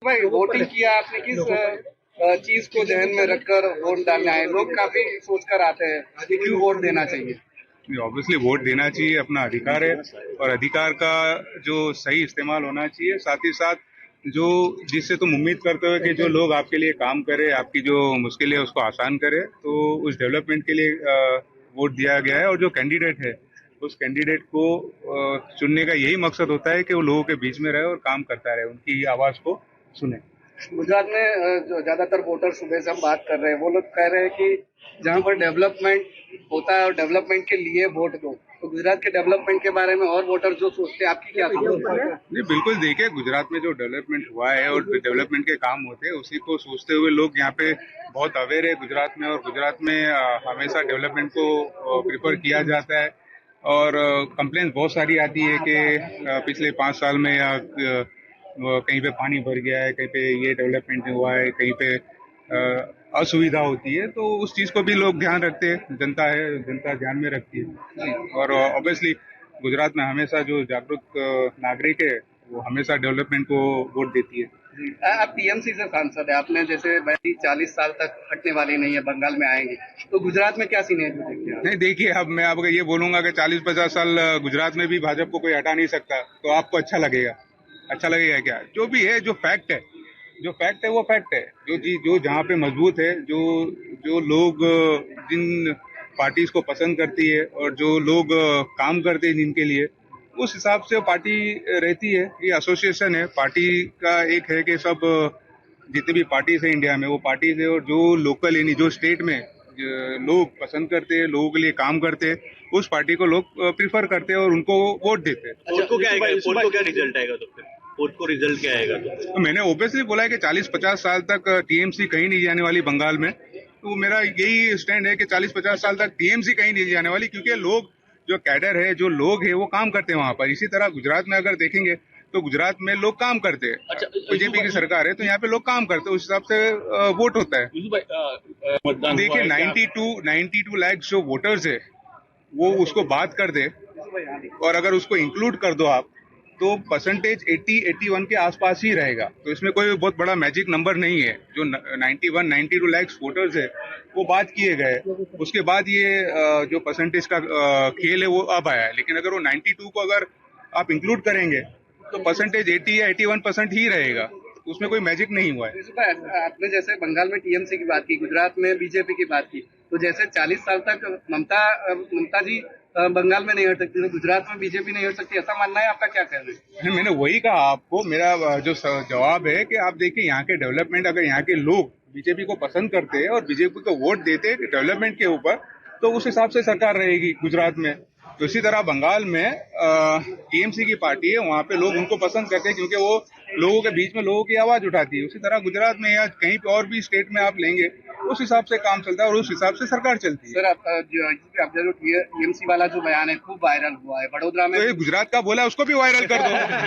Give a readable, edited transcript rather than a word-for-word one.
भाई वोटिंग किया आपने, किस चीज को ध्यान में रखकर वोट डालने आए? लोग काफी सोचकर आते हैं कि क्यों वोट देना चाहिए। ऑब्वियसली वोट देना चाहिए, अपना अधिकार है। और अधिकार का जो सही इस्तेमाल होना चाहिए, साथ ही साथ जो जिससे तुम उम्मीद करते हो कि जो लोग आपके लिए काम करे, आपकी जो मुश्किल है उसको आसान करे, तो उस डेवलपमेंट के लिए वोट दिया गया है। और जो कैंडिडेट है, उस कैंडिडेट को चुनने का यही मकसद होता है कि वो लोगों के बीच में रहे और काम करता रहे, उनकी आवाज को सुने। गुजरात में जो ज्यादातर वोटर, सुबह से हम बात कर रहे हैं, वो लोग कह रहे हैं कि जहाँ पर डेवलपमेंट होता है और डेवलपमेंट के लिए वोट दो, तो गुजरात के डेवलपमेंट के बारे में और वोटर जो सोचते हैं, आपकी क्या सोच है? नहीं, बिल्कुल देखिए, गुजरात में जो डेवलपमेंट हुआ है और डेवलपमेंट के काम होते हैं, उसी को सोचते हुए लोग यहाँ पे बहुत अवेयर है गुजरात में। और गुजरात में हमेशा डेवलपमेंट को प्रिफर किया जाता है। और कंप्लेंट बहुत सारी आती है कि पिछले 5 साल में या कहीं पे पानी भर गया है, कहीं पे ये डेवलपमेंट नहीं हुआ है, कहीं पे असुविधा होती है। तो उस चीज को भी लोग ध्यान रखते हैं, जनता है, जनता ध्यान में रखती है। और ऑब्वियसली गुजरात में हमेशा जो जागरूक नागरिक है, वो हमेशा डेवलपमेंट को वोट देती है। आप टीएमसी से सांसद है, आपने जैसे भाई 40 साल तक हटने वाली नहीं है, बंगाल में आएंगे, तो गुजरात में क्या सीन है देखते हैं? नहीं, देखिए, अब मैं आपको ये बोलूंगा कि 40-50 साल गुजरात में भी भाजपा को कोई हटा नहीं सकता, तो आपको अच्छा लगेगा? अच्छा लगेगा क्या? जो भी है, जो फैक्ट है, जो फैक्ट है वो फैक्ट है। जो चीज जो जहाँ पे मजबूत है, जो जो लोग जिन पार्टीज को पसंद करती है और जो लोग काम करते हैं जिनके लिए, उस हिसाब से पार्टी रहती है। ये एसोसिएशन है, पार्टी का एक है कि सब जितनी भी पार्टीज है इंडिया में, वो पार्टीज है। और जो लोकल यानी जो स्टेट में लोग पसंद करते हैं, लोगों के लिए काम करते हैं, उस पार्टी को लोग प्रीफर करते हैं और उनको वोट देते हैं। पोल को क्या आएगा, पोल को क्या रिजल्ट आएगा? तो फिर पोल को रिजल्ट क्या आएगा? तो मैंने ओबियसली बोला है कि 40-50 साल तक टीएमसी कहीं नहीं जाने वाली बंगाल में। तो मेरा यही स्टैंड है कि 40-50 साल तक टीएमसी कहीं नहीं जाने वाली, क्योंकि लोग, जो कैडर है, जो लोग है, वो काम करते हैं वहां पर। इसी तरह गुजरात में अगर देखेंगे तो गुजरात में लोग काम करते हैं। अच्छा, बीजेपी की सरकार है तो यहाँ पे लोग काम करते हैं, उस हिसाब से वोट होता है। देखिए, 92 लाख जो वोटर्स है, वो उसको बात कर दे और अगर उसको इंक्लूड कर दो आप, तो परसेंटेज 80-81 के आसपास ही रहेगा। तो इसमें कोई बहुत बड़ा मैजिक नंबर नहीं है। जो 92 लाख वोटर्स है, वो बात किए गए, उसके बाद ये जो परसेंटेज का खेल है वो अब आया है। लेकिन अगर वो 92 को अगर आप इंक्लूड करेंगे तो परसेंटेज 80 या 81% ही रहेगा। उसमें कोई मैजिक नहीं हुआ है। आपने जैसे बंगाल में टीएमसी की बात की, गुजरात में बीजेपी की बात की, तो जैसे 40 साल तक ममता जी बंगाल में नहीं हट सकती, तो गुजरात में बीजेपी नहीं हट सकती, ऐसा मानना है आपका? क्या कहना है? मैंने वही कहा आपको। मेरा जो जवाब है कि आप देखिए, यहाँ के डेवलपमेंट, अगर यहाँ के लोग बीजेपी को पसंद करते हैं और बीजेपी को वोट देते हैं डेवलपमेंट के ऊपर, तो उस हिसाब से सरकार रहेगी गुजरात में। तो इसी तरह बंगाल में टीएमसी की पार्टी है, वहाँ पे लोग उनको पसंद करते हैं क्योंकि वो लोगों के बीच में लोगों की आवाज उठाती है। उसी तरह गुजरात में या कहीं पे और भी स्टेट में आप लेंगे, उस हिसाब से काम चलता है और उस हिसाब से सरकार चलती है। सर, आपका जो टीएमसी वाला जो बयान है खूब वायरल हुआ है वडोदरा में, तो ये गुजरात का बोला, उसको भी वायरल कर दो।